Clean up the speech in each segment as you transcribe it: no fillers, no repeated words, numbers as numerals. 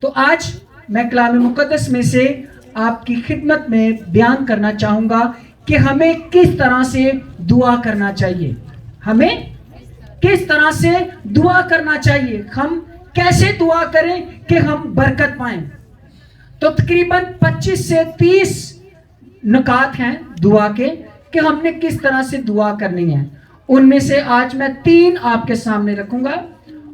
تو آج میں کلام مقدس میں سے آپ کی خدمت میں بیان کرنا چاہوں گا کہ ہمیں کس طرح سے دعا کرنا چاہیے. ہمیں کس طرح سے دعا کرنا چاہیے, ہم کیسے دعا کریں کہ ہم برکت پائیں. تو تقریباً 25 سے 30 نکات ہیں دعا کے کہ ہم نے کس طرح سے دعا کرنی ہے. ان میں سے آج میں 3 آپ کے سامنے رکھوں گا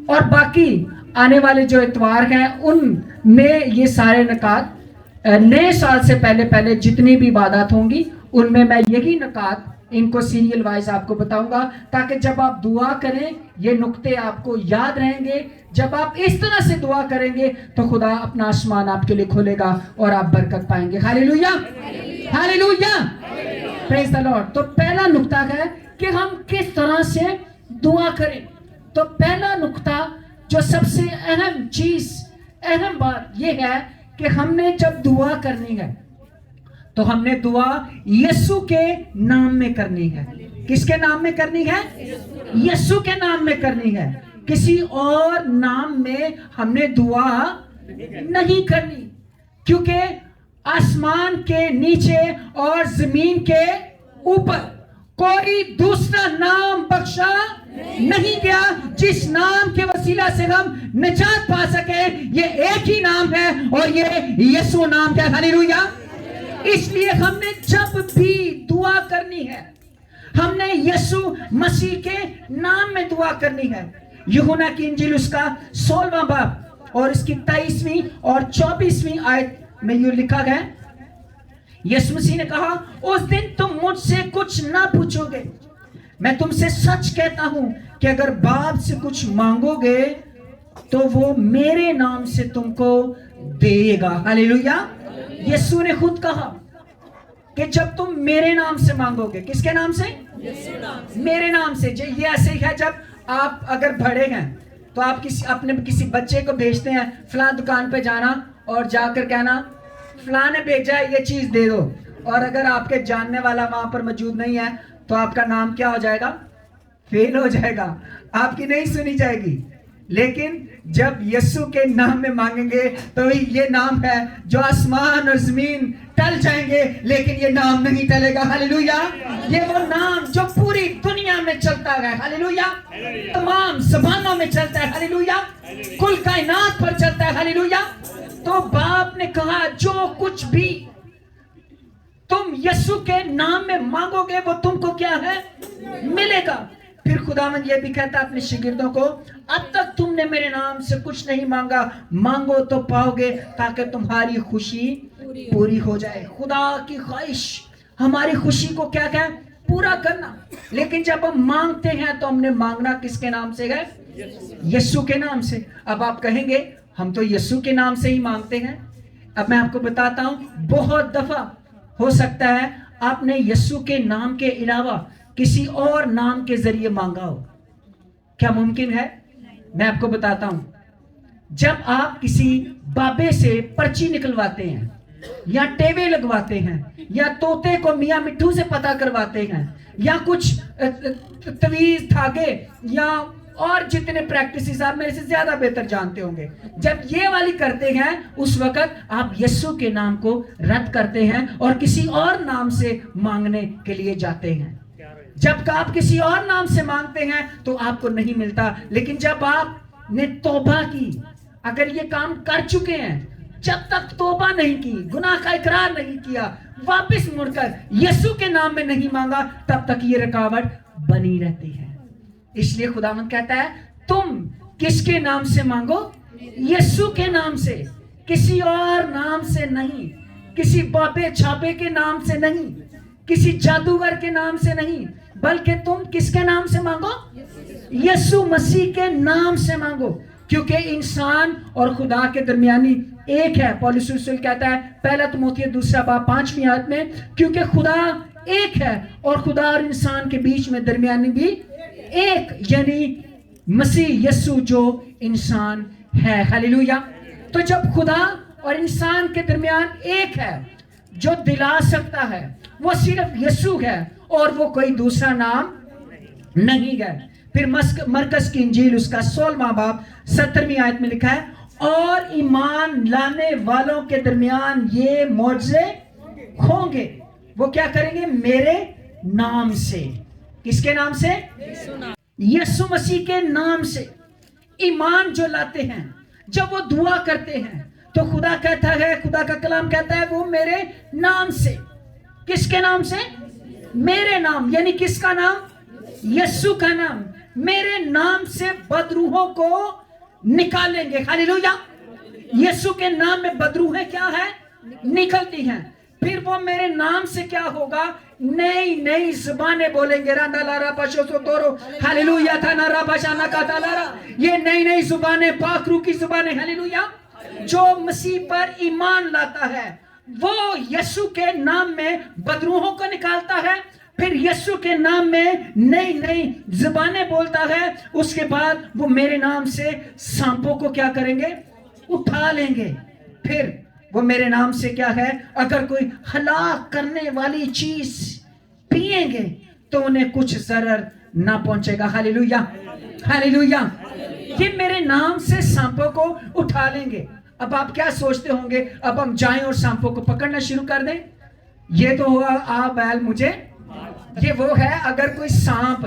اور باقی آنے والے جو اتوار ہیں ان میں یہ سارے نکات نئے سال سے پہلے جتنی بھی عبادات ہوں گی ان میں یہی نکات ان کو سیریل وائز آپ کو بتاؤں گا تاکہ جب آپ دعا کریں یہ نقطے آپ کو یاد رہیں گے. جب آپ اس طرح سے دعا کریں گے تو خدا اپنا آسمان آپ کے لیے کھولے گا اور آپ برکت پائیں گے. ہاللیلویا, ہاللیلویا, پریز دی لارڈ. تو پہلا نقطہ ہے کہ ہم کس طرح سے دعا کریں. تو پہلا نقطہ جو سب سے اہم چیز, اہم بات یہ ہے کہ ہم نے جب دعا کرنی ہے تو ہم نے دعا یسوع کے نام میں کرنی ہے. کس کے نام میں کرنی ہے؟ یسوع کے نام میں کرنی ہے. کسی اور نام میں ہم نے دعا نہیں کرنی, کیونکہ آسمان کے نیچے اور زمین کے اوپر کوئی دوسرا نام بخشا نہیں گیا جس نام کے وسیلہ سے ہم نجات پا سکے. یہ ایک ہی نام ہے اور یہ یسوع نام ہے. ہاللیلویا. اس لیے ہم نے جب بھی دعا کرنی ہے ہم نے یسوع مسیح کے نام میں دعا کرنی ہے. یوحنا کی انجیل اس کا 16واں باب اور اس کی 23ویں اور 24ویں آیت میں یہ لکھا گیا, یسوع مسیح نے کہا اس دن تم مجھ سے کچھ نہ پوچھو گے, میں تم سے سچ کہتا ہوں کہ اگر باپ سے کچھ مانگو گے تو وہ میرے نام سے تم کو دے گا. ہاللیلویا. یسوع نے خود کہا کہ جب تم میرے نام سے مانگو گے. کس کے نام سے؟ میرے نام سے. یہ ایسے ہی ہے جب آپ اگر بڑے ہیں تو آپ اپنے کسی بچے کو بھیجتے ہیں فلاں دکان پہ جانا اور جا کر کہنا فلاں نے بھیجا ہے یہ چیز دے دو, اور اگر آپ کے جاننے والا وہاں پر موجود نہیں ہے تو آپ کا نام کیا ہو جائے گا؟ فیل ہو جائے گا, آپ کی نہیں سنی جائے گی. لیکن جب یسوع کے نام میں مانگیں گے تو یہ نام ہے جو آسمان اور زمین ٹل جائیں گے لیکن یہ نام نہیں ٹلے گا. ہاللیلویا. یہ وہ نام جو پوری دنیا میں چلتا ہے. ہاللیلویا. تمام زبانوں میں چلتا ہے. ہاللیلویا. کل کائنات پر چلتا ہے. ہاللیلویا. تو باپ نے کہا جو کچھ بھی تم یسوع کے نام میں مانگو گے وہ تم کو کیا ہے؟ ملے گا. پھر خداوند یہ بھی کہتا ہے اپنے شاگردوں کو اب تک تم نے میرے نام سے کچھ نہیں مانگا, مانگو تو پاؤ گے تاکہ تمہاری خوشی پوری ہو جائے. خدا کی خواہش ہماری خوشی کو کیا ہے؟ پورا کرنا. لیکن جب ہم مانگتے ہیں تو ہم نے مانگنا کس کے نام سے ہے؟ یسوع کے نام سے. اب آپ کہیں گے ہم تو یسوع کے نام سے ہی مانگتے ہیں. اب میں آپ کو بتاتا ہوں, بہت دفعہ ہو سکتا ہے آپ نے یسوع کے نام کے علاوہ کسی اور نام کے ذریعے مانگا ہو. کیا ممکن ہے؟ میں آپ کو بتاتا ہوں. جب آپ کسی بابے سے پرچی نکلواتے ہیں یا ٹیوے لگواتے ہیں یا طوطے کو میاں مٹھو سے پتہ کرواتے ہیں یا کچھ تویز دھاگے یا اور جتنے پریکٹسز آپ میرے سے زیادہ بہتر جانتے ہوں گے, جب یہ والی کرتے ہیں اس وقت آپ یسوع کے نام کو رد کرتے ہیں اور کسی اور نام سے مانگنے کے لیے جاتے ہیں. جب آپ کسی اور نام سے مانگتے ہیں تو آپ کو نہیں ملتا. لیکن جب آپ نے توبہ کی, اگر یہ کام کر چکے ہیں, جب تک توبہ نہیں کی, گناہ کا اقرار نہیں کیا, واپس مڑ کر یسوع کے نام میں نہیں مانگا, تب تک یہ رکاوٹ بنی رہتی ہے. اس لیے خداوند کہتا ہے تم کس کے نام سے مانگو؟ یسوع کے نام سے, کسی اور نام سے نہیں, کسی بابے چھاپے کے نام سے نہیں, کسی جادوگر کے نام سے نہیں, بلکہ تم کس کے نام سے مانگو؟ یسوع مسیح کے نام سے مانگو. کیونکہ انسان اور خدا کے درمیانی ایک ہے. پولس رسول کہتا ہے پہلا تموتھی 2 باب 5ویں آیت میں, کیونکہ خدا ایک ہے اور خدا اور انسان کے بیچ میں درمیانی بھی ایک, یعنی مسیح یسوع جو انسان ہے. ہاللیلویا. تو جب خدا اور انسان کے درمیان ایک ہے جو دلا سکتا ہے وہ صرف یسوع ہے اور وہ کوئی دوسرا نام نہیں ہے. پھر مرکز کی انجیل اس کا 16واں باب 17ویں آیت میں لکھا ہے اور ایمان لانے والوں کے درمیان یہ معجزے ہوں گے. وہ کیا کریں گے؟ میرے نام سے. کس کے نام سے؟ یسوع مسیح کے نام سے. ایمان جو لاتے ہیں، جب وہ دعا کرتے ہیں تو خدا کہتا ہے، خدا کا کلام کہتا ہے وہ میرے نام سے. کس کے نام سے؟ میرے نام. یعنی کس کا نام؟ یسوع کا نام. میرے نام سے بدروحوں کو نکالیں گے. ہاللیلویا. یسوع کے نام میں بدروحیں کیا ہے؟ نکلتی ہیں. پھر وہ میرے نام سے کیا ہوگا؟ نئی نئی زبانیں بولیں گے. راندا لارا پشو سو تورو. ہاللیلویا. تھا نارا بشانا کاتا لارا. یہ نئی نئی زبانیں، پاک روح کی زبانیں. ہاللیلویا. جو مسیح پر ایمان لاتا ہے وہ یسوع کے نام میں بدروحوں کو نکالتا ہے، پھر یسوع کے نام میں نئی نئی زبانیں بولتا ہے. اس کے بعد وہ میرے نام سے سانپوں کو کیا کریں گے؟ اٹھا لیں گے. پھر وہ میرے نام سے کیا ہے؟ اگر کوئی ہلاک کرنے والی چیز پئیں گے تو انہیں کچھ ضرر نہ پہنچے گا. ہاللیلویا. ہاللیلویا. یہ میرے نام سے سانپوں کو اٹھا لیں گے. اب آپ کیا سوچتے ہوں گے؟ اب ہم جائیں اور سانپوں کو پکڑنا شروع کر دیں؟ یہ تو ہوا آ بیل مجھے. یہ وہ ہے اگر کوئی سانپ،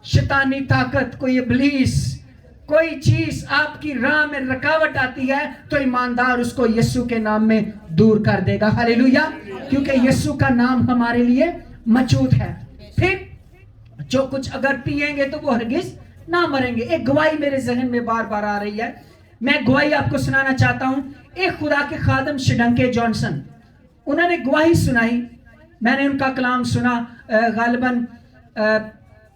شیطانی طاقت، کوئی ابلیس، کوئی چیز آپ کی راہ میں رکاوٹ آتی ہے تو ایماندار اس کو یسوع کے نام میں دور کر دے گا. ہاللیلویا. کیونکہ یسوع کا نام ہمارے لیے موجود ہے. پھر جو کچھ اگر پئیں گے تو وہ ہرگز نہ مریں گے. ایک گواہی میرے ذہن میں بار بار آ رہی ہے. میں گواہی آپ کو سنانا چاہتا ہوں. ایک خدا کے خادم شڈنکے جانسن، انہوں نے گواہی سنائی. میں نے ان کا کلام سنا غالباً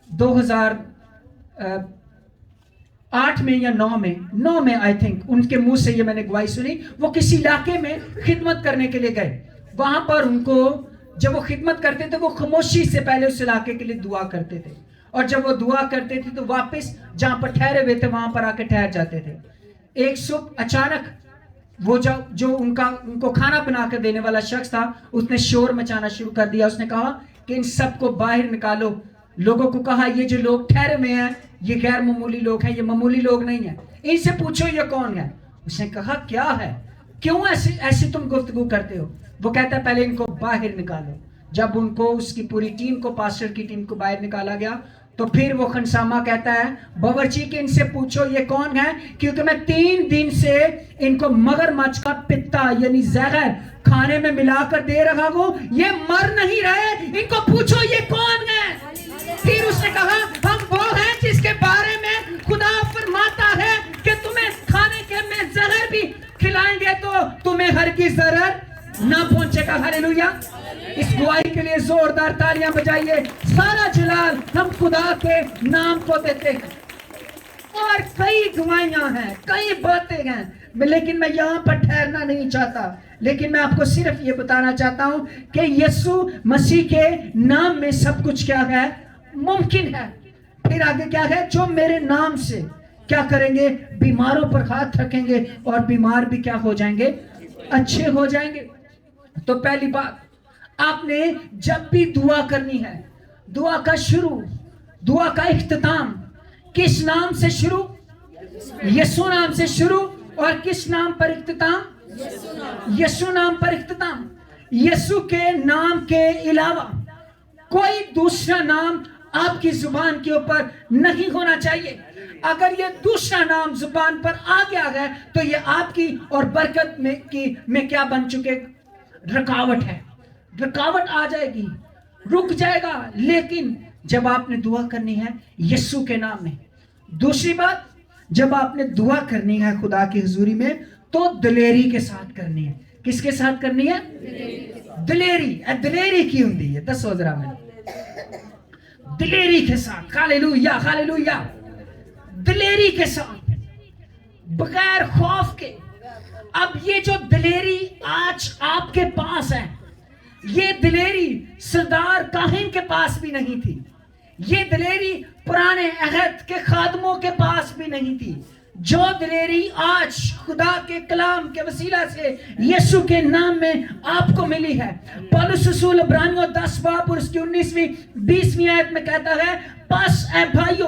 2008 میں یا 9 میں آئی تھنک. ان کے منہ سے یہ میں نے گواہی سنی. وہ کسی علاقے میں خدمت کرنے کے لیے گئے. وہاں پر ان کو جب وہ خدمت کرتے تھے وہ خاموشی سے پہلے اس علاقے کے لیے دعا کرتے تھے، اور جب وہ دعا کرتے تھے تو واپس جہاں پر ٹھہرے ہوئے تھے وہاں پر آ کے ٹھہر جاتے تھے. ایک صبح اچانک وہ جو ان کو کھانا بنا کر دینے والا شخص تھا اس نے شور مچانا شروع کر دیا. اس نے کہا کہ ان سب کو باہر نکالو. لوگوں کو کہا یہ جو لوگ ٹھہرے ہوئے ہیں یہ غیر معمولی لوگ ہیں، یہ معمولی لوگ نہیں ہیں. ان سے پوچھو یہ کون ہے. اس نے کہا کیا ہے، کیوں ایسی تم گفتگو کرتے ہو؟ وہ کہتا ہے پہلے ان کو باہر نکالو. جب ان کو اس کی پوری ٹیم کو، پاسٹر کی ٹیم کو باہر نکالا گیا تو پھر وہ خنسامہ کہتا ہے باورچی کہ ان سے پوچھو یہ کون ہے، کیونکہ میں 3 دن سے ان کو مگرمچھ کا پتا یعنی زہر کھانے میں ملا کر دے رہا ہوں، یہ مر نہیں رہے. ان کو پوچھو یہ کون ہے. پھر اس نے کہا ہم وہ ہیں جس کے بارے میں خدا فرماتا ہے کہ تمہیں کھانے کے میں زہر بھی کھلائیں گے تو تمہیں ہرگز ضرر نہ پہنچے گا. ہاللیلویا. اس گواہی کے لیے زوردار تالیاں بجائیے. سارا جلال ہم خدا کے نام کو دیتے ہیں. اور کئی گواہیاں ہیں، کئی باتیں ہیں، لیکن میں یہاں پر ٹھہرنا نہیں چاہتا. لیکن میں آپ کو صرف یہ بتانا چاہتا ہوں کہ یسوع مسیح کے نام میں سب کچھ کیا ہے؟ ممکن ہے. پھر آگے کیا ہے؟ جو میرے نام سے کیا کریں گے؟ بیماروں پر ہاتھ رکھیں گے اور بیمار بھی کیا ہو جائیں گے؟ اچھے ہو جائیں گے. تو پہلی بات آپ نے جب بھی دعا کرنی ہے، دعا کا شروع، دعا کا اختتام کس نام سے شروع؟ یسوع نام سے شروع. اور کس نام پر اختتام؟ یسوع نام پر اختتام. یسوع کے نام کے علاوہ کوئی دوسرا نام آپ کی زبان کے اوپر نہیں ہونا چاہیے. اگر یہ دوسرا نام زبان پر آ گیا ہے تو یہ آپ کی اور برکت میں کیا بن چکے؟ رکاوٹ ہے. رکاوٹ آ جائے گی، رک جائے گا. لیکن جب آپ نے دعا کرنی ہے یسوع کے نام میں. دوسری بات، جب آپ نے دعا کرنی ہے خدا کی حضوری میں تو دلیری کے ساتھ کرنی ہے. کس کے ساتھ کرنی ہے؟ دلیری کی ہوندی ہے. دسو ذرا میں دلیری کے ساتھ. ہاللیلویا. ہاللیلویا. دلیری کے ساتھ، بغیر خوف کے. اب یہ جو دلیری آج آپ کے پاس ہے، یہ دلیری سردار کاہن کے پاس بھی نہیں تھی. یہ دلیری پرانے عہد کے خادموں کے پاس بھی نہیں تھی. جو دلیری آج خدا کے کلام کے وسیلہ سے یسوع کے نام میں آپ کو ملی ہے. پولس رسول عبرانیوں 10 باب اور اس کی 19ویں 20ویں آیت میں کہتا ہے پس اے بھائیو،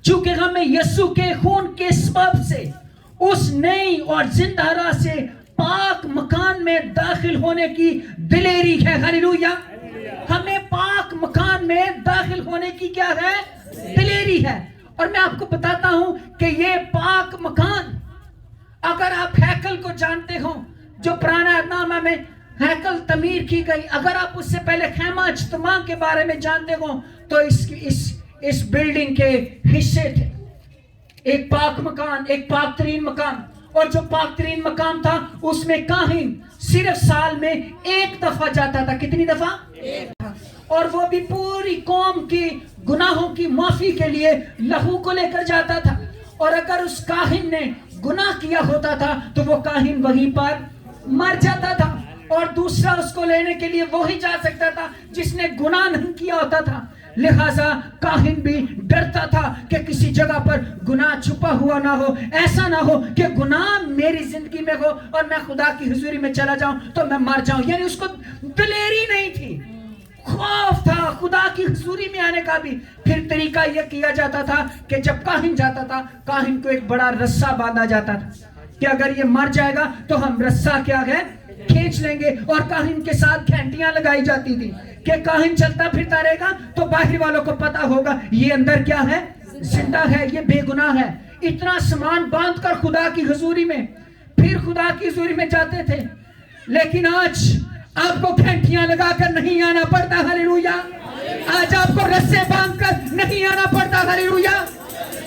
چونکہ ہمیں یسوع کے خون کے سبب سے اس نئی اور زندہ راہ سے پاک مکان میں داخل ہونے کی دلیری ہے. ہاللیلویا. ہمیں پاک مکان میں داخل ہونے کی کیا ہے؟ دلیری ہے. اور میں آپ کو بتاتا ہوں کہ یہ پاک مکان، اگر آپ ہیکل کو جانتے ہو جو پرانا نامہ میں ہیکل تعمیر کی گئی، اگر آپ اس سے پہلے خیمہ اجتماع کے بارے میں جانتے ہو تو اس بلڈنگ کے حصے تھے ایک پاک مکان، ایک پاک ترین مکان. اور جو پاک ترین مقام تھا اس میں کاہن صرف سال میں ایک دفعہ جاتا تھا. کتنی دفعہ؟ اور وہ بھی پوری قوم کی گناہوں کی معافی کے لیے لہو کو لے کر جاتا تھا. اور اگر اس کاہن نے گناہ کیا ہوتا تھا تو وہ کاہن وہیں پر مر جاتا تھا، اور دوسرا اس کو لینے کے لیے وہی جا سکتا تھا جس نے گناہ نہیں کیا ہوتا تھا. لہٰذا کاہن بھی ڈرتا تھا کہ کسی جگہ پر گناہ چھپا ہوا نہ ہو، ایسا نہ ہو کہ گناہ میری زندگی میں ہو اور میں خدا کی حضوری میں چلا جاؤں تو میں مر جاؤں. یعنی اس کو دلیری نہیں تھی، خوف تھا خدا کی حضوری میں آنے کا بھی. پھر طریقہ یہ کیا جاتا تھا کہ جب کاہن جاتا تھا، کاہن کو ایک بڑا رسہ باندھا جاتا تھا کہ اگر یہ مر جائے گا تو ہم رسہ کیا ہے کھینچ لیں گے. اور کاہن کے ساتھ گھنٹیاں لگائی جاتی تھی کہ کاہن چلتا پھرتا رہے گا تو باہر والوں کو پتا ہوگا یہ اندر کیا ہے؟ زندہ ہے، یہ بے گناہ ہے. اتنا سامان باندھ کر خدا کی حضوری میں پھر خدا کی حضوری میں جاتے تھے. لیکن آج آپ کو گھنٹیاں لگا کر نہیں آنا پڑتا. ہاللیلویا. آج آپ کو رسے باندھ کر نہیں آنا پڑتا. ہاللیلویا.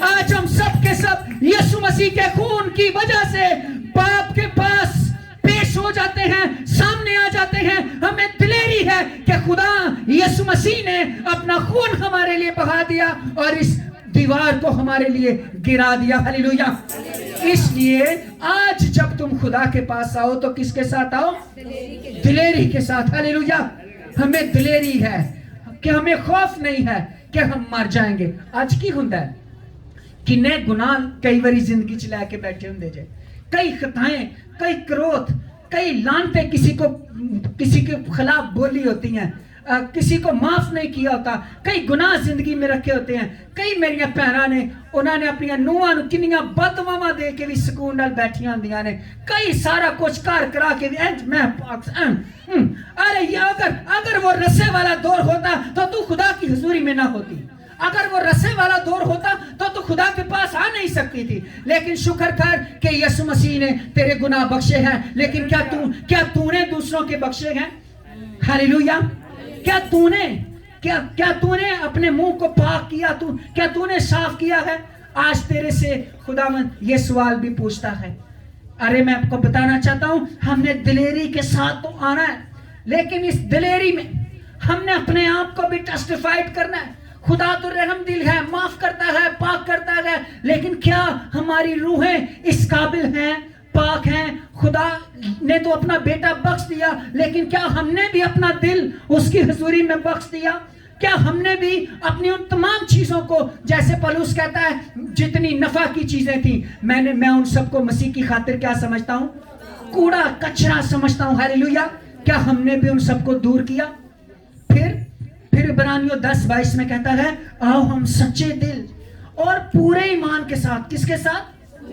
آج ہم سب کے سب یسوع مسیح کے خون کی وجہ سے باپ کے پاس پیش ہو جاتے ہیں، سامنے آ جاتے ہیں. ہمیں دلیری ہے کہ خدا یسوع مسیح نے اپنا خون ہمارے لیے بہا دیا اور اس دیوار کو ہمارے لیے گرا دیا. ہاللیلویا. اس لیے آج جب تم خدا کے پاس آؤ تو کس کے ساتھ آؤ؟ دلیری کے ساتھ. ہاللیلویا. ہمیں دلیری ہے کہ ہمیں خوف نہیں ہے کہ ہم مر جائیں گے. آج کی ہوندا ہے کہ نئے گناہ کئی باری زندگی چ لے کے بیٹھے ہوندے جے، کئی خطائیں، کئی کروت، کئی لانتیں کسی کے خلاف بولی ہوتی ہیں، کسی کو معاف نہیں کیا ہوتا، کئی گناہ زندگی میں رکھے ہوتے ہیں. کئی میری پیراں نے انہوں نے اپنی نوہاں نوں کنیاں بددعاواں دے کے بھی سکون نال بیٹھیاں ہوندیاں نے، کئی سارا کچھ کر کرا کے میں پاک ارے یہ اگر وہ رسے والا دور ہوتا تو خدا کی حضوری میں نہ ہوتی. اگر وہ رسے والا دور ہوتا تو خدا کے پاس آ نہیں سکتی تھی. لیکن شکر کر کہ یسوع مسیح نے تیرے گناہ بخشے ہیں. لیکن کیا تو نے دوسروں کے بخشے ہیں؟ ہاللیلویا. کیا تو نے اپنے منہ کو پاک کیا؟ کیا تو نے صاف کیا ہے؟ آج تیرے سے خداوند یہ سوال بھی پوچھتا ہے. ارے میں آپ کو بتانا چاہتا ہوں ہم نے دلیری کے ساتھ تو آنا ہے، لیکن اس دلیری میں ہم نے اپنے آپ کو بھی ٹیسٹیفائیڈ کرنا ہے. خدا تو رحم دل ہے، معاف کرتا ہے، پاک کرتا ہے. لیکن کیا ہماری روحیں اس قابل ہیں، پاک ہیں؟ خدا نے تو اپنا بیٹا بخش دیا، لیکن کیا ہم نے بھی اپنا دل اس کی حضوری میں بخش دیا؟ کیا ہم نے بھی اپنی ان تمام چیزوں کو، جیسے پولس کہتا ہے جتنی نفع کی چیزیں تھیں میں ان سب کو مسیح کی خاطر کیا سمجھتا ہوں؟ کوڑا کچرا سمجھتا ہوں. ہاللیلویا. کیا ہم نے بھی ان سب کو دور کیا؟ پھر عبرانیوں 10:22 میں کہتا ہے آؤ ہم سچے دل اور پورے ایمان کے ساتھ، کس کے ساتھ؟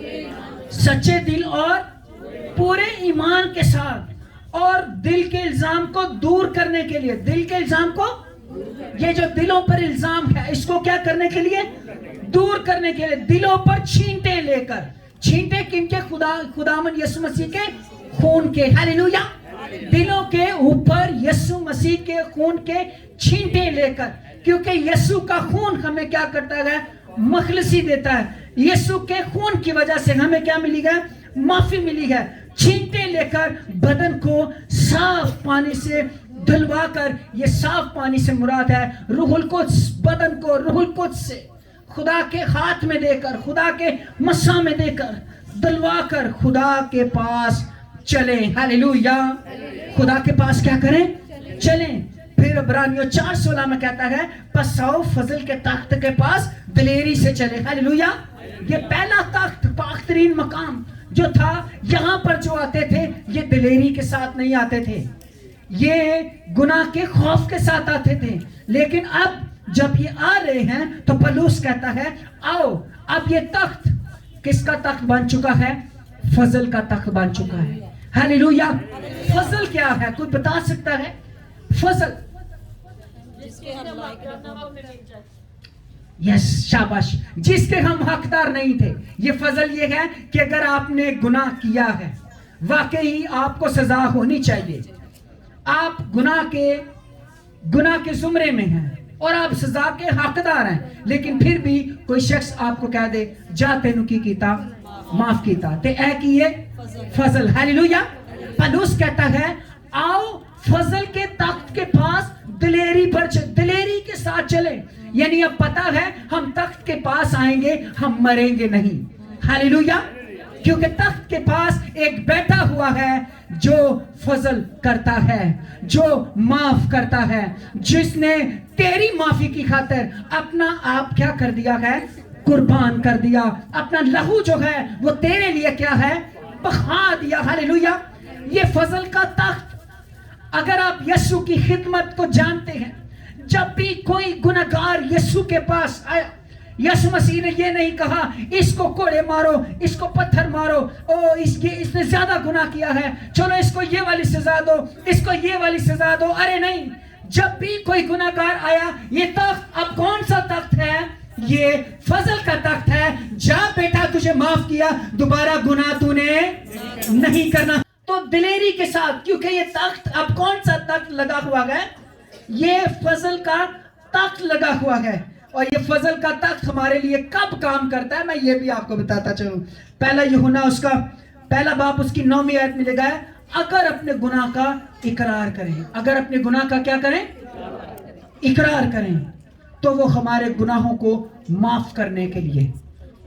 سچے دل اور پورے ایمان کے ساتھ، اور دل کے الزام کو دور کرنے کے لیے، دل کے الزام کو، یہ جو دلوں پر الزام ہے اس کو کیا کرنے کے لیے؟ دور کرنے کے لیے. دلوں پر چھینٹے لے کر، چھینٹے کن کے؟ خداوند یسوع مسیح کے خون کے. ہاللیلویا. دلوں کے اوپر یسوع مسیح کے خون کے چھینٹے لے کر، کیونکہ یسوع کا خون ہمیں کیا کرتا ہے؟ مخلصی دیتا ہے. یسوع کے خون کی وجہ سے ہمیں کیا ملی ہے؟ معافی ملی ہے. چھینٹے لے کر بدن کو صاف پانی سے دھلوا کر، یہ صاف پانی سے مراد ہے روح القدس، بدن کو روح القدس سے خدا کے ہاتھ میں دے کر، خدا کے مسا میں دے کر، دلوا کر خدا کے پاس چلیں. ہاللیلویا. خدا کے پاس کیا کریں؟ چلیں. پھر عبرانیوں 4:16 میں کہتا ہے پس آؤ فضل کے تخت کے پاس دلیری سے چلے. ہاللیلویا. یہ پہلا تخت، پاک ترین مقام جو تھا، یہاں پر جو آتے تھے یہ دلیری کے ساتھ نہیں آتے تھے، یہ گناہ کے خوف کے ساتھ آتے تھے. لیکن اب جب یہ آ رہے ہیں تو پولس کہتا ہے آؤ اب یہ تخت کس کا تخت بن چکا ہے؟ فضل کا تخت بن چکا ہے. ہاللویا. فضل کیا ہے؟ کوئی بتا سکتا ہے؟ فضل یس شاباش، جس کے ہم حقدار نہیں تھے. یہ فضل یہ ہے کہ اگر آپ نے گناہ کیا ہے واقعی آپ کو سزا ہونی چاہیے. آپ گناہ کے زمرے میں ہیں اور آپ سزا کے حقدار ہیں، لیکن پھر بھی کوئی شخص آپ کو کہہ دے جا تینو کی کیتا معاف کیتا تے اے کیے فضل. ہاللویا. پولس کہتا ہے آؤ فضل کے تخت کے پاس دلیری کے ساتھ چلیں. یعنی اب پتا ہے ہم تخت کے پاس آئیں گے، ہم مریں گے نہیں. ہاللویا. کیونکہ تخت کے پاس ایک بیٹھا ہوا ہے جو فضل کرتا ہے، جو معاف کرتا ہے، جس نے تیری معافی کی خاطر اپنا آپ کیا کر دیا ہے؟ قربان کر دیا. اپنا لہو جو ہے وہ تیرے لیے کیا ہے؟ بہا دیا. ہاللویا. یہ فضل کا تخت، اگر آپ یسوع کی خدمت کو جانتے ہیں، جب بھی کوئی گناہگار یسوع کے پاس آیا، یسوع مسیح نے یہ نہیں کہا اس کو کوڑے مارو، اس کو پتھر مارو، اس نے زیادہ گناہ کیا ہے چلو اس کو یہ والی سزا دو، اس کو یہ والی سزا دو. ارے نہیں، جب بھی کوئی گناہگار آیا، یہ تخت اب کون سا تخت ہے؟ یہ فضل کا تخت ہے. جا بیٹا تجھے معاف کیا، دوبارہ گناہ تو نے نہیں کرنا. تو دلیری کے ساتھ، کیونکہ یہ تخت اب کون سا تخت لگا ہوا ہے؟ یہ فضل کا تخت لگا ہوا ہے. اور یہ فضل کا تخت ہمارے لیے کب کام کرتا ہے میں یہ بھی آپ کو بتاتا چلوں. پہلا یوحنا اس کا پہلا باب اس کی 9ویں آیت میں لکھا ہے اگر اپنے گناہ کا اقرار کریں، اگر اپنے گناہ کا کیا کریں؟ اقرار کریں، تو وہ ہمارے گناہوں کو معاف کرنے کے لیے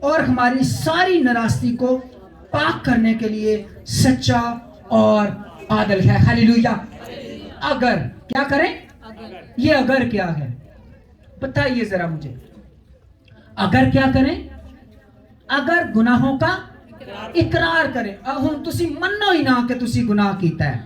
اور ہماری ساری ناراستی کو پاک کرنے کے لیے سچا اور عادل ہے. ہاللویا. اگر کیا کریں؟ یہ اگر کیا ہے بتائیے ذرا مجھے. اگر کیا کریں؟ اگر گناہوں کا اقرار کریں. ہن تسی منو ہی نہ کہ تسی گناہ کیتا ہے،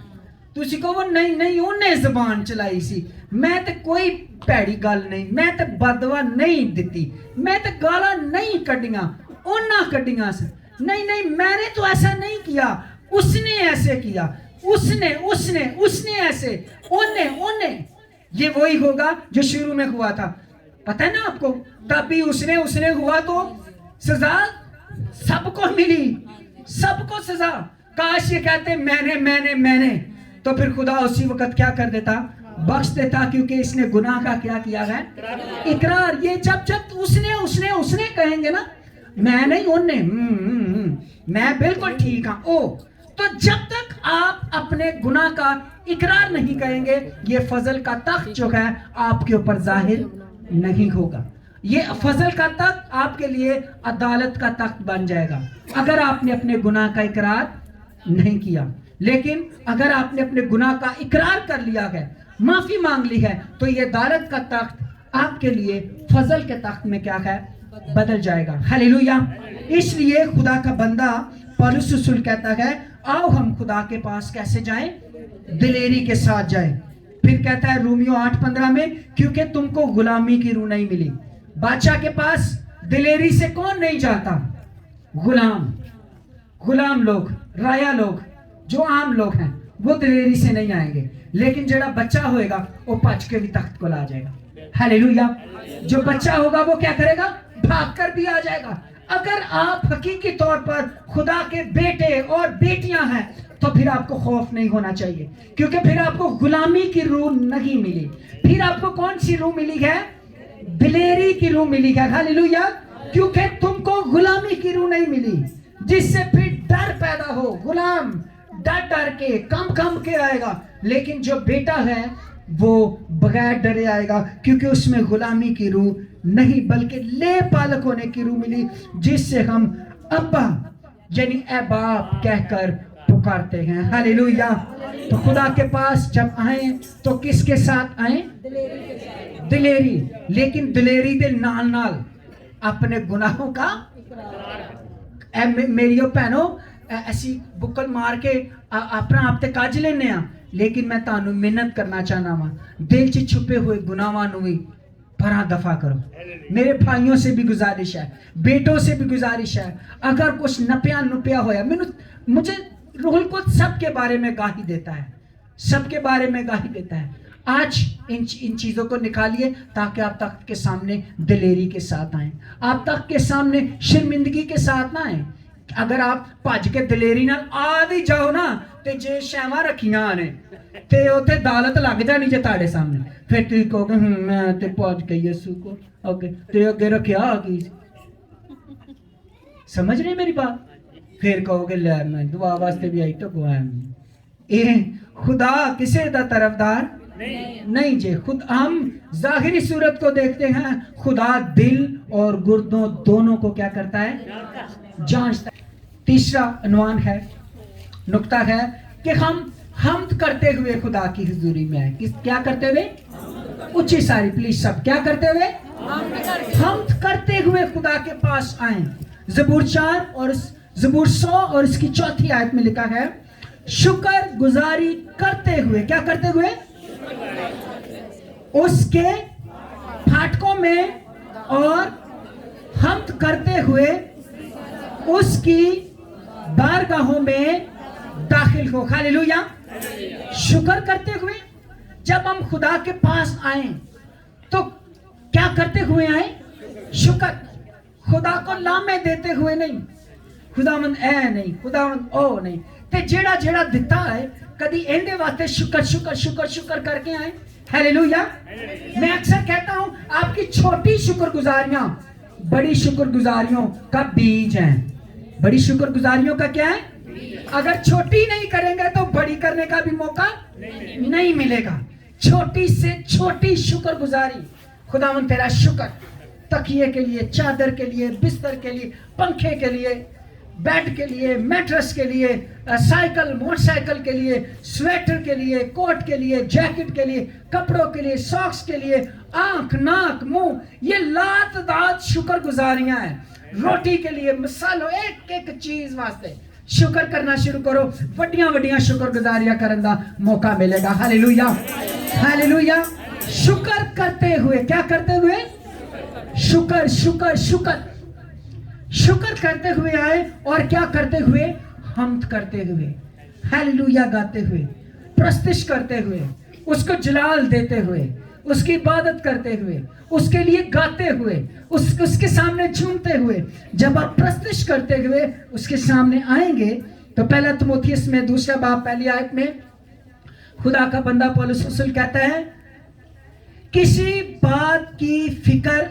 تسی کہو نہیں انہیں زبان چلائی سی، میں تے کوئی پیڑی گل نہیں، میں تے بدوا نہیں دتی، میں تے گالاں نہیں کڈیاں، انہاں کڈیاں سے. نہیں میں نے تو ایسا نہیں کیا، اس نے ایسے کیا، اس نے ایسے، انہیں. یہ وہی ہوگا جو شروع میں ہوا تھا، پتہ ہے نا آپ کو. تب بھی اس نے ہوا تو سزا سب کو ملی، سب کو سزا. کاش یہ کہتے میں نے تو پھر خدا اسی وقت کیا کر دیتا؟ بخش دیتا. کیونکہ اس نے گناہ کا کیا کیا ہے؟ اقرار. یہ جب اس نے کہیں گے نا میں نہیں انہیں، میں بالکل ٹھیک ہوں. تو جب تک آپ اپنے گناہ کا اقرار نہیں کہیں گے یہ فضل کا تخت جو ہے آپ کے اوپر ظاہر نہیں ہوگا. یہ فضل کا تخت آپ کے لیے عدالت کا تخت بن جائے گا اگر آپ نے اپنے گناہ کا اقرار نہیں کیا. لیکن اگر آپ نے اپنے گناہ کا اقرار کر لیا ہے، معافی مانگ لی ہے، تو یہ عدالت کا تخت آپ کے لیے فضل کے تخت میں کیا ہے؟ بدل جائے گا. ہاللویا. اس لیے خدا کا بندہ پولس رسول کہتا ہے آؤ ہم خدا کے پاس کیسے جائیں؟ دلیری کے ساتھ جائیں. پھر کہتا ہے رومیو 8:15 میں کیونکہ تم کو غلامی کی روح نہیں ملی. بادشاہ کے پاس دلیری سے کون نہیں جاتا؟ غلام لوگ، رایا لوگ، جو عام لوگ ہیں وہ دلیری سے نہیں آئیں گے. لیکن جڑا بچہ ہوئے گا وہ پچ کے بھی تخت کو لا جائے گا. ہاللویا. جو بچہ ہوگا وہ کیا کرے گا؟ بھاگ کر بھی آ جائے گا. اگر آپ حقیقی طور پر خدا کے بیٹے اور بیٹیاں ہیں تو پھر آپ کو خوف نہیں ہونا چاہیے، کیونکہ پھر آپ کو غلامی کی روح نہیں ملی. پھر آپ کو کون سی روح ملی ہے؟ دلیری کی روح ملی ہے. ہاللویا. کیونکہ تم کو غلامی کی روح نہیں ملی جس سے پھر ڈر پیدا ہو. غلام ڈر کے کم کے آئے گا، لیکن جو بیٹا ہے وہ بغیر ڈرے آئے گا، کیونکہ اس میں غلامی کی روح نہیں بلکہ لے پالک ہونے کی روح ملی، جس سے ہم ابا یعنی اے باپ کہہ کر پکارتے ہیں. ہاللویا. تو خدا کے پاس جب آئیں تو کس کے ساتھ آئیں؟ دلیری. لیکن دلیری دے نال اپنے گناہوں کا میریو بہنو ایسی بکل مار کے اپنا آپ تے کج لینے ہاں، لیکن میں تانوں محنت کرنا چاہنا وا دل چ چھپے ہوئے گناہاں نوں وی فرا دفع کرو. میرے بھائیوں سے بھی گزارش ہے, بیٹوں سے بھی گزارش ہے, اگر کچھ نپیا ہویا, مجھے روح القدس سب کے بارے میں گواہی دیتا ہے, سب کے بارے میں گواہی دیتا ہے. آج ان چیزوں کو نکالیے تاکہ آپ تخت کے سامنے دلیری کے ساتھ آئیں, آپ تخت کے سامنے شرمندگی کے ساتھ نہ آئیں. اگر آپ پاج کے دلیری نال آ بھی جاؤ نا تے جے شیواں رکھیاں نے تے اوتھے دالت لگ جانی جے تاڑے سامنے, پھر تسی کہو گے میں تے پاج کے یسوع کو اوکے تے اگے رکھیا آ گئی. سمجھ رہے میری بات؟ پھر کہو گے لے میں دعا واسطے بھی آئی تو گواہ اے خدا کسے دا طرفدار نہیں جے. خود ہم ظاہری صورت کو دیکھتے ہیں, خدا دل اور گردوں دونوں کو کیا کرتا ہے, جانچتا ہے. تیسرا عنوان ہے, نقطہ ہے کہ ہم حمد کرتے ہوئے خدا کی حضوری میں آئیں. کیا کرتے ہوئے؟ اونچی ساری پلیز سب, کیا کرتے ہوئے؟ حمد کرتے ہوئے خدا کے پاس آئیں. زبور 4 اور زبور 100 اور اس کی 4 آیت میں لکھا ہے, شکر گزاری کرتے ہوئے, کیا کرتے ہوئے؟ اس کے پھاٹکوں میں اور حمد کرتے ہوئے اس کی بارگاہوں میں داخل ہو. ہاللیلویا. شکر کرتے ہوئے جب ہم خدا کے پاس آئیں تو کیا کرتے ہوئے آئیں؟ شکر. خدا کو لامے دیتے ہوئے نہیں, خداوند اے نہیں, خداوند او نہیں, تے جیڑا جیڑا دیتا ہے کدی ایندے واسطے شکر شکر شکر شکر کر کے آئیں. ہاللیلویا. میں اکثر کہتا ہوں آپ کی چھوٹی شکر گزاریاں بڑی شکر گزاریوں کا بیج ہیں. بڑی شکر گزاریوں کا کیا ہے؟ اگر چھوٹی نہیں کریں گے تو بڑی کرنے کا بھی موقع نہیں ملے گا. چھوٹی سے چھوٹی شکر گزاری. خداوند تیرا شکر تکیے کے لیے, چادر کے لیے, بستر کے لیے, پنکھے کے لیے, بیڈ کے لیے, میٹرس کے لیے, سائیکل موٹر سائیکل کے لیے, سویٹر کے لیے, کوٹ کے لیے, جیکٹ کے لیے, کپڑوں کے لیے, ساکس کے لیے, آنکھ, ناک, منہ, یہ لاتعداد شکر گزاریاں ہیں. روٹی کے لیے, مسالوں, ایک ایک چیز واسطے شکر کرنا شروع کرو, وڈیاں وڈیاں شکر گزاریاں کرن دا موقع ملے گا. ہاللیلویا. ہاللیلویا. شکر کرتے ہوئے, کیا کرتے ہوئے؟ شکر شکر شکر شکر کرتے ہوئے آئے, اور کیا کرتے ہوئے؟ حمد کرتے ہوئے, ہاللیلویا گاتے ہوئے, پرستش کرتے ہوئے, اس کو جلال دیتے ہوئے, اس کی عبادت کرتے ہوئے, اس کے لیے گاتے ہوئے, اس کے سامنے جھومتے ہوئے. جب آپ پرستش کرتے ہوئے اس کے سامنے آئیں گے تو پہلا تموتھیوس میں 2 باب 1 آیت میں خدا کا بندہ پولس رسول کہتا ہے, کسی بات کی فکر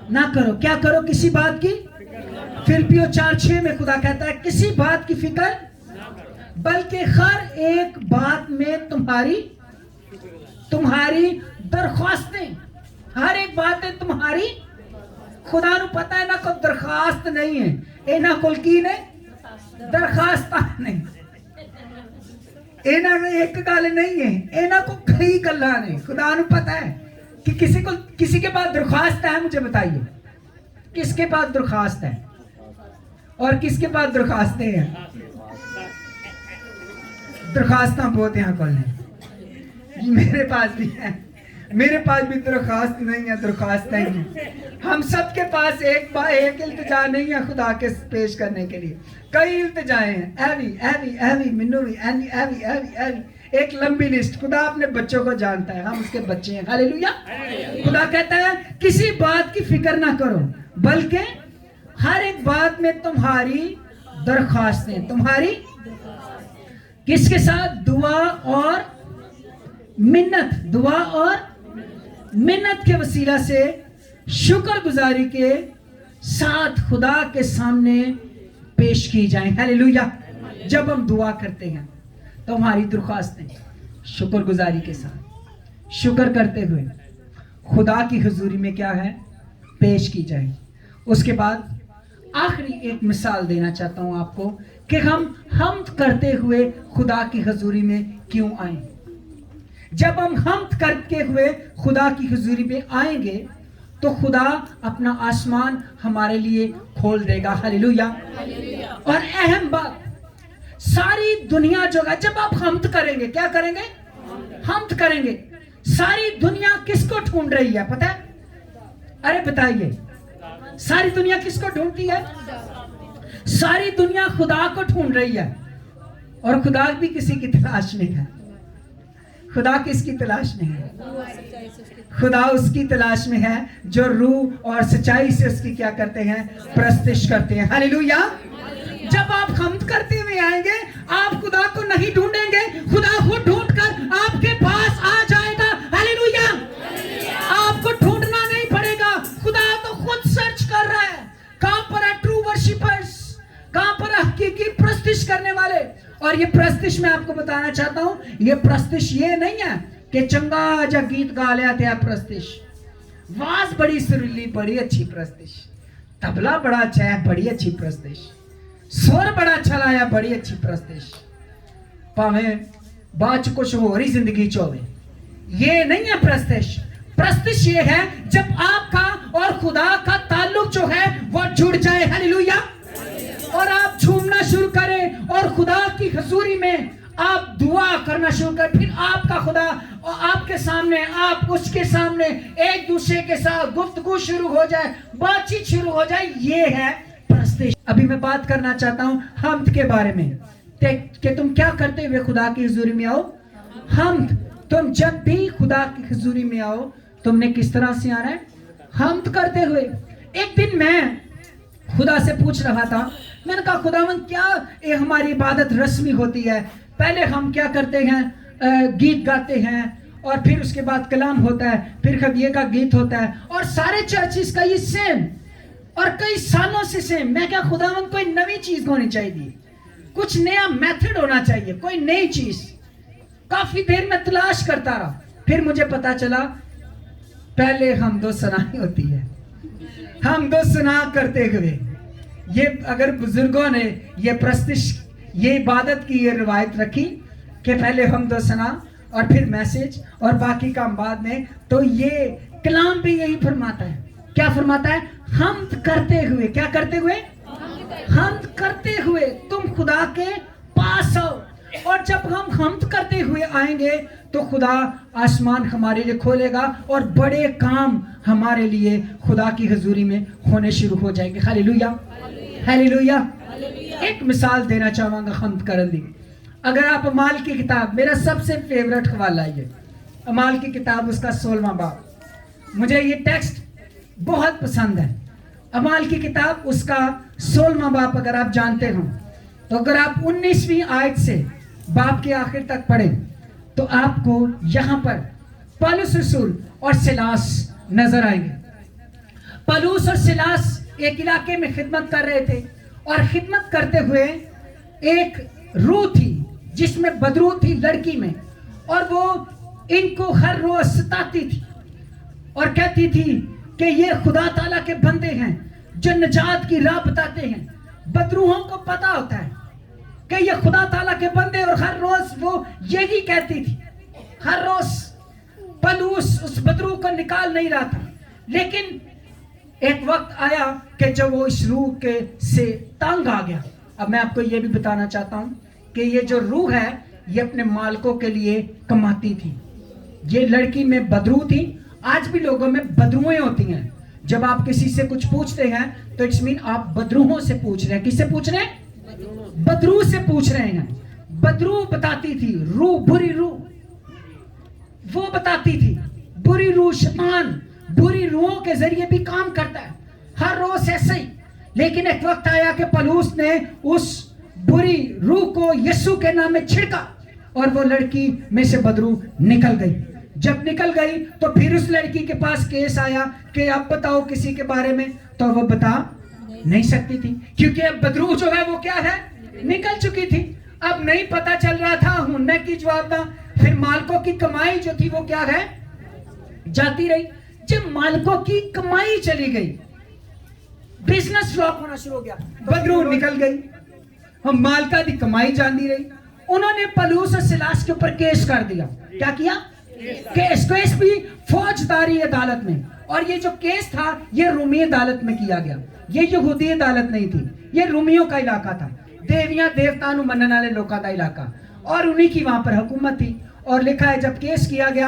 نہ کرو. کیا کرو؟ کسی بات کی. فلپیو 4:6 میں خدا کہتا ہے, کسی بات کی فکر بلکہ ہر ایک بات میں تمہاری درخواستیں, ہر ایک بات ہے تمہاری. خدا نو پتہ ہے نہ کوئی درخواست نہیں ہے, اے نہ کل کی نے درخواست نہیں, اے نہ ایک گل نہیں ہے, اے نہ کو کئی گلاں نے. خدا نو پتہ ہے کہ کسی کے پاس درخواست ہے. مجھے بتائیے کس کے پاس درخواست ہے اور کس کے پاس درخواستیں ہیں؟ درخواستاں بہت یہاں کل ہیں, میرے پاس بھی ہیں, میرے پاس بھی درخواست نہیں ہے, درخواستیں ہیں. ہم سب کے پاس ایک التجا نہیں ہے خدا کے پیش کرنے کے لیے, کئی التجائیں ہیں. ایوی ایوی ایوی منوی ایوی ایوی ایوی ایوی, ایک لمبی لسٹ. خدا اپنے بچوں کو جانتا ہے, ہم اس کے بچے ہیں. ہاللیلویا. خدا کہتا ہے کسی بات کی فکر نہ کرو بلکہ ہر ایک بات میں تمہاری درخواستیں, تمہاری کس کے ساتھ؟ دعا اور منت. دعا اور منت کے وسیلہ سے شکر گزاری کے ساتھ خدا کے سامنے پیش کی جائیں. ہاللیلویا. جب ہم دعا کرتے ہیں تو ہماری درخواستیں شکر گزاری کے ساتھ, شکر کرتے ہوئے خدا کی حضوری میں کیا ہے؟ پیش کی جائیں. اس کے بعد آخری ایک مثال دینا چاہتا ہوں آپ کو کہ ہم حمد کرتے ہوئے خدا کی حضوری میں کیوں آئیں. جب ہم حمد کرتے ہوئے خدا کی حضوری میں آئیں گے تو خدا اپنا آسمان ہمارے لیے کھول دے گا. ہاللیلویا. اور اہم بات, ساری دنیا جو ہے, جب آپ حمد کریں گے, کیا کریں گے؟ حمد کریں گے. ساری دنیا کس کو ڈھونڈ رہی ہے پتہ ہے؟ ارے بتائیے ساری دنیا کس کو ڈھونڈتی ہے؟ ساری دنیا خدا کو ڈھونڈ رہی ہے، اور خدا بھی کسی کی تلاش میں ہے۔ خدا کس کی تلاش میں ہے؟ خدا اس کی تلاش میں ہے جو روح اور سچائی سے اس کی کیا کرتے ہیں؟ پرستش کرتے ہیں۔ ہاللیلویا۔ جب آپ حمد کرتے ہوئے آئیں گے، آپ خدا کو نہیں ڈھونڈیں گے، خدا خود ڈھونڈ کر آپ کے پاس آ جائے گا۔ ہاللیلویا۔ آپ کو ڈھونڈنا نہیں پڑے گا، خدا تو خود سرچ کر رہا ہے کہاں پر ہے ٹرو ورشپرز، کہاں پر حقیقی پرستش کرنے والے۔ اور یہ پرستش میں آپ کو بتانا چاہتا ہوں، یہ پرستش یہ نہیں ہے کہ چنگا جا گیت گا لیا تھا پرستش، واز بڑی سریلی بڑی اچھی پرستش، تبلا بڑا اچھا ہے بڑی اچھی پرستش، سور بڑا اچھا لایا بڑی اچھی پرستش، پاویں باچ کچھ ہو رہی زندگی چوے۔ یہ نہیں ہے پرستش۔ پرستش یہ ہے جب آپ کا اور خدا کا تعلق جو ہے وہ جڑ جائے۔ ہاللیلویا۔ اور آپ جھومنا شروع کریں اور خدا کی حضوری میں آپ دعا کرنا شروع کریں، پھر آپ کا خدا اور آپ کے سامنے، آپ اس کے سامنے ایک دوسرے کے ساتھ گفتگو شروع ہو جائے، بات چیت شروع ہو جائے، یہ ہے پرستش۔ ابھی میں بات کرنا چاہتا ہوں حمد کے بارے میں کہ تم کیا کرتے ہوئے خدا کی حضوری میں آؤ؟ حمد۔ تم جب بھی خدا کی حضوری میں آؤ تم نے کس طرح سے آنا ہے؟ حمد کرتے ہوئے۔ ایک دن میں خدا سے پوچھ رہا تھا، میں نے کہا خداوند کیا ہماری عبادت رسمی ہوتی ہے؟ پہلے ہم کیا کرتے ہیں؟ گیت گاتے ہیں، اور پھر اس کے بعد کلام ہوتا ہے، پھر خبیے کا گیت ہوتا ہے، اور سارے چرچز کا یہ سیم اور کئی سالوں سے سیم۔ میں کیا خداوند کوئی نئی چیز ہونی چاہیے، کچھ نیا میتھڈ ہونا چاہیے، کوئی نئی چیز۔ کافی دیر میں تلاش کرتا رہا، پھر مجھے پتا چلا پہلے حمد و ثنا ہوتی ہے۔ حمد و ثنا کرتے ہوئے، یہ اگر بزرگوں نے یہ پرستش، یہ عبادت کی یہ روایت رکھی کہ پہلے حمد و ثنا اور پھر میسج اور باقی کام بعد میں، تو یہ کلام بھی یہی فرماتا ہے۔ کیا فرماتا ہے؟ حمد کرتے ہوئے۔ کیا کرتے ہوئے؟ حمد کرتے ہوئے تم خدا کے پاس آؤ۔ اور جب ہم حمد کرتے ہوئے آئیں گے تو خدا آسمان ہمارے لیے کھولے گا اور بڑے کام ہمارے لیے خدا کی حضوری میں ہونے شروع ہو جائیں گے۔ ہاللیلویا، ہاللیلویا۔ ایک مثال دینا چاہوں گا حمد کرن دی۔ اگر آپ اعمال کی کتاب، میرا سب سے فیورٹ حوالہ یہ اعمال کی کتاب، اس کا 16واں باب، مجھے یہ ٹیکسٹ بہت پسند ہے۔ اعمال کی کتاب اس کا 16واں باب اگر آپ جانتے ہوں تو اگر آپ 19ویں آیت سے باب کے آخر تک پڑھیں تو آپ کو یہاں پر پالوس رسول اور سلاس نظر آئیں گے۔ پالوس اور سلاس ایک علاقے میں خدمت کر رہے تھے، اور خدمت کرتے ہوئے ایک روح تھی جس میں بدروح تھی لڑکی میں، اور وہ ان کو ہر روز ستاتی تھی اور کہتی تھی کہ یہ خدا تعالیٰ کے بندے ہیں جو نجات کی راہ بتاتے ہیں۔ بدروحوں کو پتا ہوتا ہے کہ یہ خدا تعالیٰ کے بندے، اور ہر روز وہ یہی کہتی تھی۔ ہر روز پالوس اس بدروح کو نکال نہیں رہا تھا، لیکن ایک وقت آیا کہ جب وہ اس روح کے سے تنگ آ گیا۔ اب میں آپ کو یہ بھی بتانا چاہتا ہوں کہ یہ جو روح ہے یہ اپنے مالکوں کے لیے کماتی تھی۔ یہ لڑکی میں بدروح تھی۔ آج بھی لوگوں میں بدروہیں ہوتی ہیں۔ جب آپ کسی سے کچھ پوچھتے ہیں تو اٹس مین آپ بدروحوں سے پوچھ رہے ہیں۔ کس سے پوچھ رہے ہیں؟ بدروح سے پوچھ رہے ہیں۔ بدروح بتاتی تھی، روح، بری روح وہ بتاتی تھی۔ بری روح، شیطان بری روحوں کے ذریعے بھی کام کرتا ہے، ہر روز ایسے ہی۔ لیکن ایک وقت آیا کہ پالوس نے اس بری روح کو یسوع کے نام میں چھڑکا، اور وہ لڑکی میں سے بدروح نکل گئی۔ جب نکل گئی تو پھر اس لڑکی کے پاس کیس آیا کہ اب بتاؤ کسی کے بارے میں، تو وہ بتا نہیں سکتی تھی، کیونکہ اب بدروح جو ہے وہ کیا ہے؟ نکل چکی تھی۔ اب نہیں پتا چل رہا تھا ہننے کی جواب دا۔ پھر مالکوں کی کمائی جو تھی وہ کیا ہے؟ جاتی رہی۔ جب مالکوں کی کمائی چلی گئی، بزنس ڈراپ ہونا شروع ہو گیا، بدروح نکل گئی، ہم مالکہ دی کمائی جاندی رہی۔ انہوں نے پالوس اور سلاس کے اوپر کیس کر دیا۔ کیا کیا؟ کیس بھی فوجداری عدالت میں، اور یہ جو کیس تھا یہ رومی عدالت میں کیا گیا۔ یہ یہودی عدالت نہیں تھی، یہ رومیوں کا علاقہ تھا، دیویاں دیوتاں نو منن والے لوکاں دا علاقہ، اور انہی کی وہاں پر حکومت تھی۔ اور لکھا ہے جب کیس کیا گیا